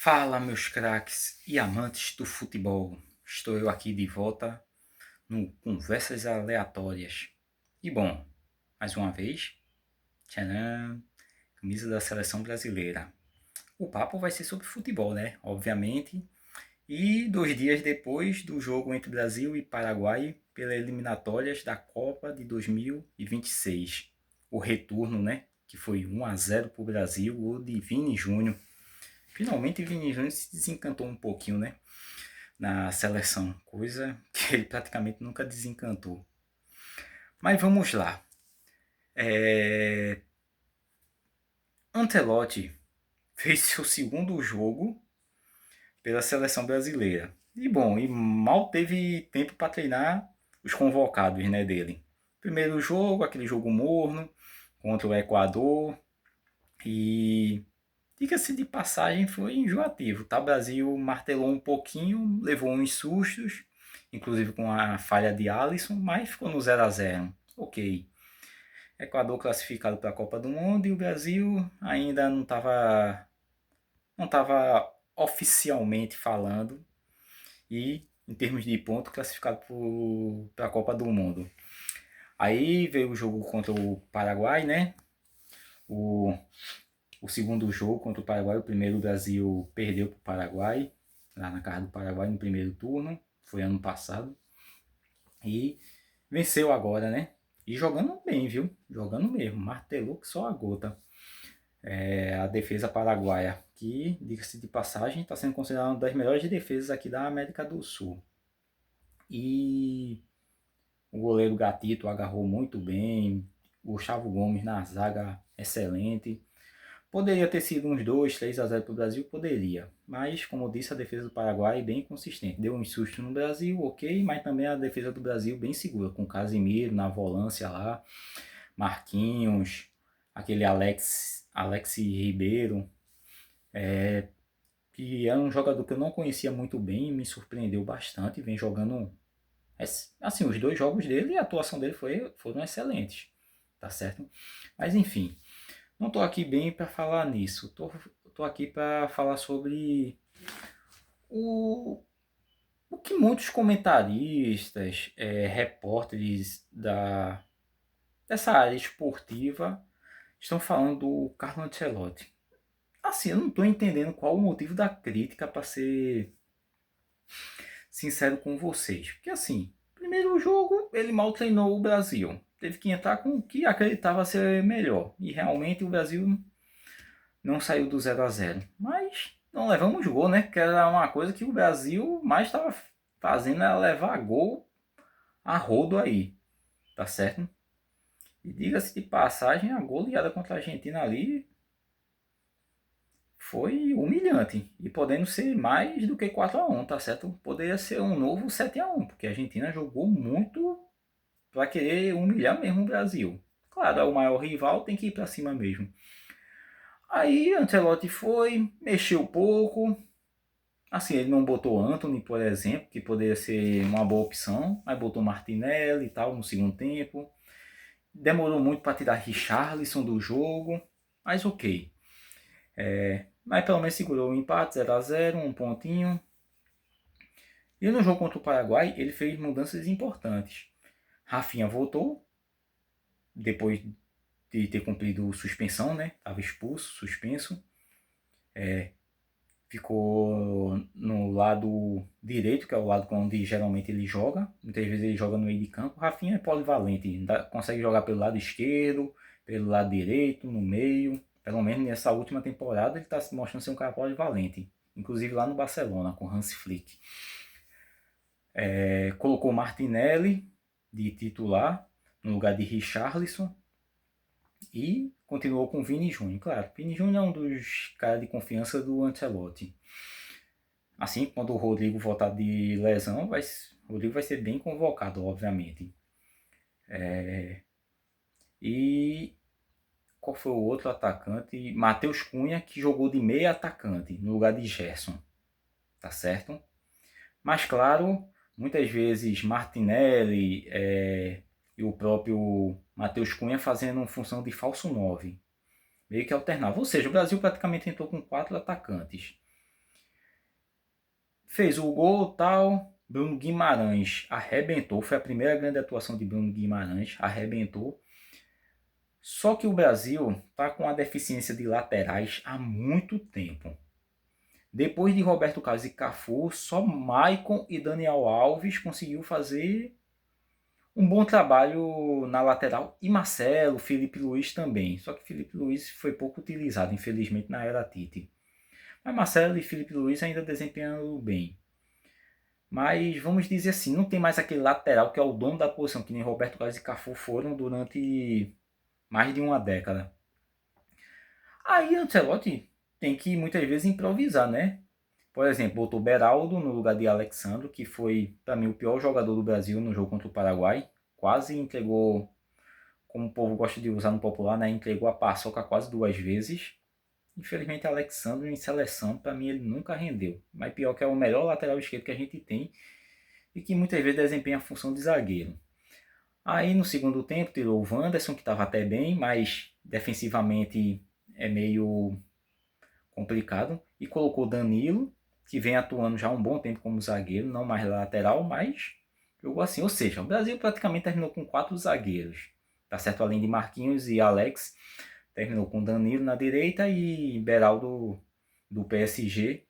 Fala, meus craques e amantes do futebol. Estou eu aqui de volta no Conversas Aleatórias. E bom, mais uma vez, tcharam, camisa da seleção brasileira. O papo vai ser sobre futebol, né? Obviamente. E 2 dias depois do jogo entre Brasil e Paraguai pelas eliminatórias da Copa de 2026. O retorno, né? Que foi 1-0 para o Brasil, o de Vini Júnior. Finalmente Vini Júnior se desencantou um pouquinho, né? Na seleção, coisa que ele praticamente nunca desencantou. Mas vamos lá. Ancelotti fez seu segundo jogo pela seleção brasileira. E bom, e mal teve tempo para treinar os convocados, né, dele. Primeiro jogo, aquele jogo morno contra o Equador. E diga-se de passagem, foi enjoativo, tá? O Brasil martelou um pouquinho, levou uns sustos, inclusive com a falha de Alisson, mas ficou no 0-0. Ok. Equador classificado para a Copa do Mundo e o Brasil ainda não tava oficialmente falando e em termos de ponto classificado para a Copa do Mundo. Aí veio o jogo contra o Paraguai, né? O o segundo jogo contra o Paraguai. O primeiro o Brasil perdeu para o Paraguai, lá na casa do Paraguai no primeiro turno, foi ano passado. E venceu agora, né? E jogando bem, viu? Jogando mesmo, martelou que só a gota. A defesa paraguaia, que, diga-se de passagem, está sendo considerada uma das melhores defesas aqui da América do Sul. E o goleiro Gatito agarrou muito bem, Gustavo Gomes na zaga, excelente. Poderia ter sido uns 2-3-0 para o Brasil, poderia. Mas, como eu disse, a defesa do Paraguai é bem consistente. Deu um susto no Brasil, ok, mas também a defesa do Brasil bem segura, com Casimiro na volância lá, Marquinhos, aquele Alex Ribeiro, que é um jogador que eu não conhecia muito bem, me surpreendeu bastante, vem jogando. Assim, os dois jogos dele e a atuação dele foram excelentes, tá certo? Mas enfim, não estou aqui bem para falar nisso. Tô aqui para falar sobre o, o que muitos comentaristas, repórteres dessa área esportiva estão falando do Carlo Ancelotti. Assim, eu não estou entendendo qual o motivo da crítica, para ser sincero com vocês. Porque assim, primeiro jogo ele mal treinou o Brasil. Teve que entrar com o que acreditava ser melhor. E realmente o Brasil não saiu do 0-0. Mas não levamos gol, né? Que era uma coisa que o Brasil mais estava fazendo, era levar gol a rodo aí. Tá certo? E diga-se de passagem, a goleada contra a Argentina ali foi humilhante. E podendo ser mais do que 4-1, tá certo? Poderia ser um novo 7-1, porque a Argentina jogou muito para querer humilhar mesmo o Brasil. Claro, é o maior rival, tem que ir para cima mesmo. Aí Ancelotti foi, mexeu pouco. Assim, ele não botou Antony, por exemplo, que poderia ser uma boa opção, mas botou Martinelli e tal no segundo tempo. Demorou muito para tirar Richarlison do jogo, mas ok. Mas pelo menos segurou o empate, 0-0, um pontinho. E no jogo contra o Paraguai, ele fez mudanças importantes. Rafinha voltou, depois de ter cumprido suspensão, né? Estava expulso, suspenso. Ficou no lado direito, que é o lado onde geralmente ele joga. Muitas vezes ele joga no meio de campo. O Rafinha é polivalente, consegue jogar pelo lado esquerdo, pelo lado direito, no meio. Pelo menos nessa última temporada ele está se mostrando ser um cara polivalente. Inclusive lá no Barcelona, com Hans Flick. Colocou Martinelli de titular no lugar de Richarlison. E continuou com Vini Júnior. Claro, Vini Júnior é um dos caras de confiança do Ancelotti. Assim, quando o Rodrigo voltar de lesão, o Rodrigo vai ser bem convocado, obviamente. E qual foi o outro atacante? Matheus Cunha, que jogou de meia atacante, no lugar de Gerson. Tá certo? Mas claro, muitas vezes Martinelli e o próprio Matheus Cunha fazendo função de falso 9. Meio que alternava. Ou seja, o Brasil praticamente entrou com 4 atacantes. Fez o gol tal. Bruno Guimarães arrebentou. Foi a primeira grande atuação de Bruno Guimarães. Arrebentou. Só que o Brasil está com a deficiência de laterais há muito tempo. Depois de Roberto Carlos e Cafu, só Maicon e Daniel Alves conseguiu fazer um bom trabalho na lateral. E Marcelo, Felipe Luiz também. Só que Felipe Luiz foi pouco utilizado, infelizmente, na era Tite. Mas Marcelo e Felipe Luiz ainda desempenhando bem. Mas vamos dizer assim, não tem mais aquele lateral que é o dono da posição, que nem Roberto Carlos e Cafu foram durante mais de uma década. Aí Ancelotti tem que muitas vezes improvisar, né? Por exemplo, botou Beraldo no lugar de Alexandro, que foi, para mim, o pior jogador do Brasil no jogo contra o Paraguai. Quase entregou, como o povo gosta de usar no popular, né? Entregou a paçoca quase 2 vezes. Infelizmente, Alexandre em seleção, para mim, ele nunca rendeu. Mas pior que é o melhor lateral esquerdo que a gente tem e que muitas vezes desempenha a função de zagueiro. Aí no segundo tempo tirou o Wanderson, que estava até bem, mas defensivamente é meio complicado. E colocou Danilo, que vem atuando já há um bom tempo como zagueiro, não mais lateral, mas jogou assim. Ou seja, o Brasil praticamente terminou com 4 zagueiros. Tá certo? Além de Marquinhos e Alex, terminou com Danilo na direita e Beraldo do PSG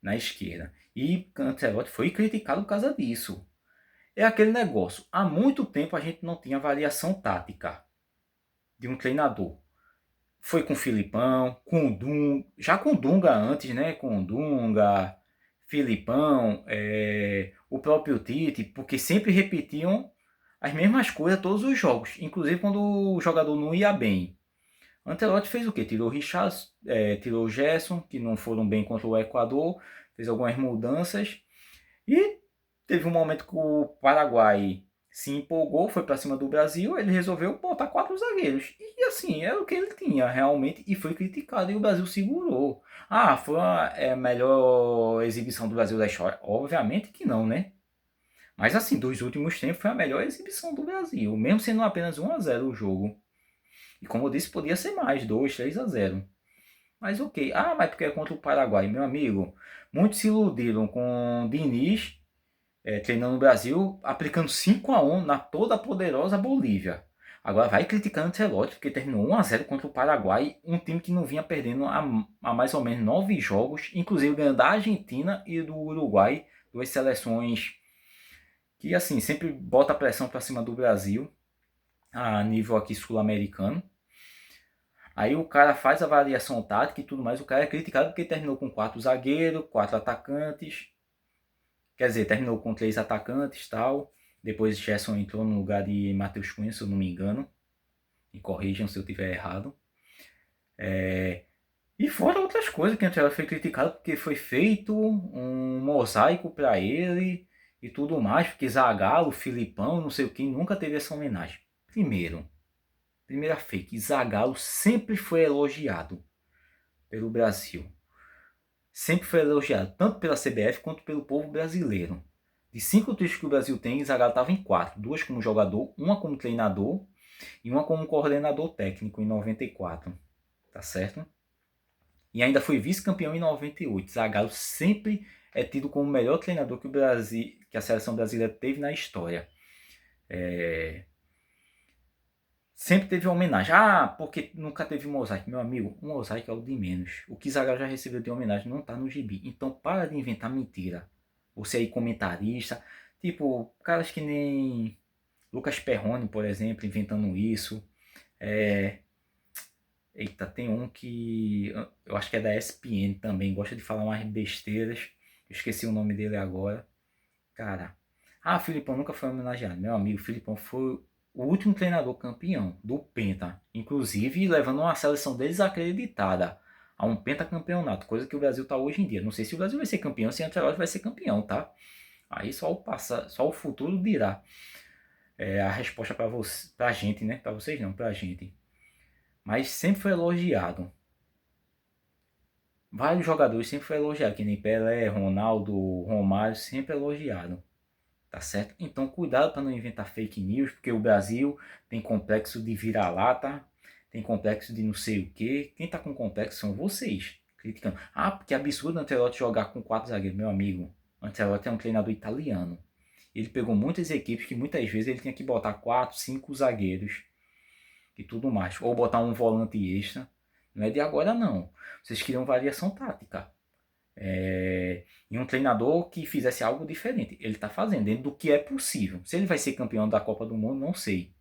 na esquerda. E Ancelotti foi criticado por causa disso. É aquele negócio. Há muito tempo a gente não tinha variação tática de um treinador. Foi com o Filipão, com o Dunga, já com o Dunga antes, né? Com o Dunga, Filipão, o próprio Tite, porque sempre repetiam as mesmas coisas todos os jogos, inclusive quando o jogador não ia bem. Ancelotti fez o quê? Tirou o Richards, tirou o Gerson, que não foram bem contra o Equador, fez algumas mudanças e teve um momento que o Paraguai se empolgou, foi para cima do Brasil, ele resolveu botar 4 zagueiros. E assim, era o que ele tinha realmente e foi criticado e o Brasil segurou. Ah, foi a melhor exibição do Brasil da história? Obviamente que não, né? Mas assim, dos últimos tempos foi a melhor exibição do Brasil, mesmo sendo apenas 1-0 o jogo. E como eu disse, podia ser mais, 2, 3-0. Mas ok. Ah, mas porque é contra o Paraguai, meu amigo. Muitos se iludiram com o Diniz treinando no Brasil, aplicando 5-1 na toda poderosa Bolívia. Agora vai criticando o Ancelotti, porque terminou 1-0 contra o Paraguai, um time que não vinha perdendo há mais ou menos 9 jogos, inclusive ganhando da Argentina e do Uruguai, 2 seleções que assim sempre bota pressão para cima do Brasil, a nível aqui sul-americano. Aí o cara faz a variação tática e tudo mais, o cara é criticado porque terminou com 4 zagueiros, 4 atacantes. Quer dizer, terminou com 3 atacantes e tal. Depois Gerson entrou no lugar de Matheus Cunha, se eu não me engano. Me corrijam se eu estiver errado. E fora outras coisas que antes foi criticado porque foi feito um mosaico para ele e tudo mais, porque Zagallo, Filipão, não sei o que, nunca teve essa homenagem. Primeira fake, Zagallo sempre foi elogiado pelo Brasil. Sempre foi elogiado, tanto pela CBF quanto pelo povo brasileiro. De 5 títulos que o Brasil tem, Zagallo estava em 4. 2 como jogador, uma como treinador e uma como coordenador técnico em 94. Tá certo? E ainda foi vice-campeão em 98. Zagallo sempre é tido como o melhor treinador que o Brasil, que a seleção brasileira teve na história. Sempre teve uma homenagem. Ah, porque nunca teve mosaico. Meu amigo, um mosaico é o de menos. O que Zagallo já recebeu de homenagem não tá no gibi. Então para de inventar mentira. Você aí comentarista, tipo, caras que nem Lucas Perrone, por exemplo, inventando isso. Eita, tem um que eu acho que é da ESPN também, gosta de falar umas besteiras. Eu esqueci o nome dele agora. Cara, o Filipão nunca foi homenageado. Meu amigo, o Filipão foi o último treinador campeão do Penta, inclusive levando uma seleção desacreditada a um pentacampeonato, coisa que o Brasil está hoje em dia. Não sei se o Brasil vai ser campeão, se o Ancelotti vai ser campeão, tá? Aí só o futuro dirá a resposta para você, pra gente, né? Para vocês não, pra gente. Mas sempre foi elogiado. Vários jogadores sempre foi elogiado, que nem Pelé, Ronaldo, Romário, sempre elogiado. Tá certo? Então cuidado para não inventar fake news, porque o Brasil tem complexo de vira-lata, tem complexo de não sei o que. Quem tá com complexo são vocês, criticando. Ah, porque é absurdo o Ancelotti jogar com 4 zagueiros, meu amigo. Ancelotti é um treinador italiano. Ele pegou muitas equipes que muitas vezes ele tinha que botar 4, 5 zagueiros e tudo mais. Ou botar um volante extra. Não é de agora não. Vocês queriam variação tática. E um treinador que fizesse algo diferente. Ele está fazendo dentro do que é possível. Se ele vai ser campeão da Copa do Mundo, não sei.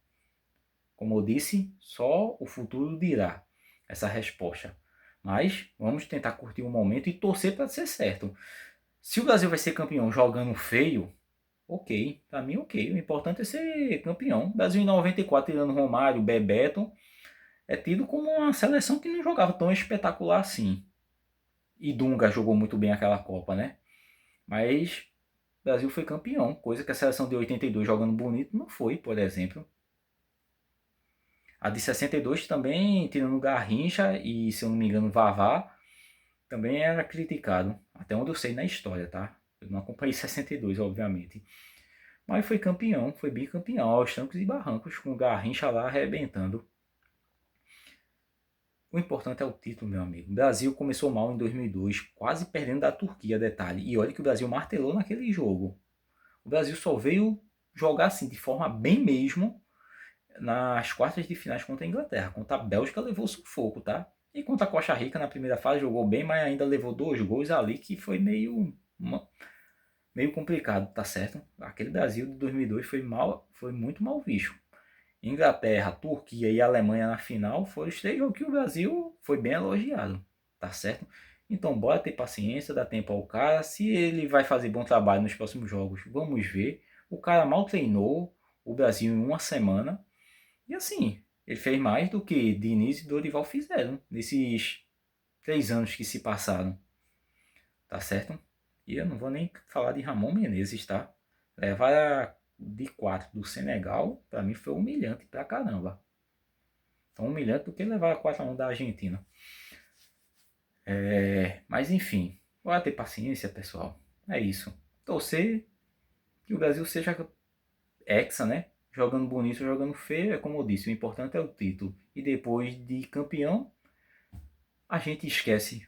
Como eu disse, só o futuro dirá essa resposta. Mas vamos tentar curtir o momento e torcer para ser certo. Se o Brasil vai ser campeão jogando feio, ok. Para mim, ok. O importante é ser campeão. O Brasil em 94, tirando Romário, Bebeto, é tido como uma seleção que não jogava tão espetacular assim. E Dunga jogou muito bem aquela Copa, né? Mas o Brasil foi campeão, coisa que a seleção de 82 jogando bonito não foi, por exemplo. A de 62 também, tirando Garrincha e, se eu não me engano, Vavá, também era criticado. Até onde eu sei na história, tá? Eu não acompanhei 62, obviamente. Mas foi campeão, foi bicampeão, aos trancos e barrancos, com o Garrincha lá arrebentando. O importante é o título, meu amigo. O Brasil começou mal em 2002, quase perdendo da Turquia, detalhe. E olha que o Brasil martelou naquele jogo. O Brasil só veio jogar assim, de forma bem mesmo, nas quartas de finais contra a Inglaterra. Contra a Bélgica levou sufoco, tá? E contra a Costa Rica na primeira fase jogou bem, mas ainda levou 2 gols ali que foi meio complicado, tá certo? Aquele Brasil de 2002 foi muito mal visto. Inglaterra, Turquia e Alemanha na final foram os 3 jogos que o Brasil foi bem elogiado, tá certo? Então bora ter paciência, dá tempo ao cara. Se ele vai fazer bom trabalho nos próximos jogos, vamos ver. O cara mal treinou o Brasil em uma semana. E assim, ele fez mais do que Diniz e Dorival fizeram nesses 3 anos que se passaram, tá certo? E eu não vou nem falar de Ramon Menezes, tá? Levar de 4 do Senegal, para mim foi humilhante pra caramba. Tão humilhante do que levar a 4-1 da Argentina. Mas enfim, bora ter paciência, pessoal. É isso. Torcer que o Brasil seja hexa, né? Jogando bonito, jogando feio, é como eu disse, o importante é o título. E depois de campeão, a gente esquece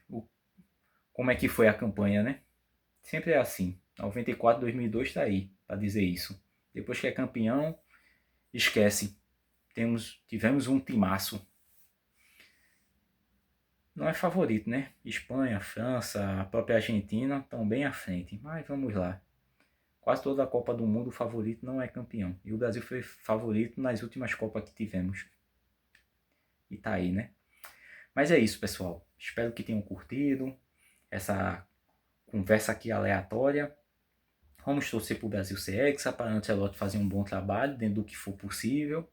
como é que foi a campanha, né? Sempre é assim. 94, 2002 está aí para dizer isso. Depois que é campeão, esquece. Tivemos um timaço. Não é favorito, né? Espanha, França, a própria Argentina estão bem à frente. Mas vamos lá. Quase toda a Copa do Mundo o favorito não é campeão. E o Brasil foi favorito nas últimas Copas que tivemos. E tá aí, né? Mas é isso, pessoal. Espero que tenham curtido essa conversa aqui aleatória. Vamos torcer para o Brasil ser hexa, para a Ancelotti fazer um bom trabalho dentro do que for possível.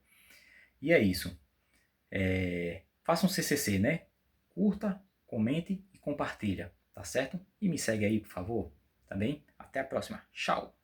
E é isso. Faça um CCC, né? Curta, comente e compartilha, tá certo? E me segue aí, por favor. Tá bem? Até a próxima. Tchau!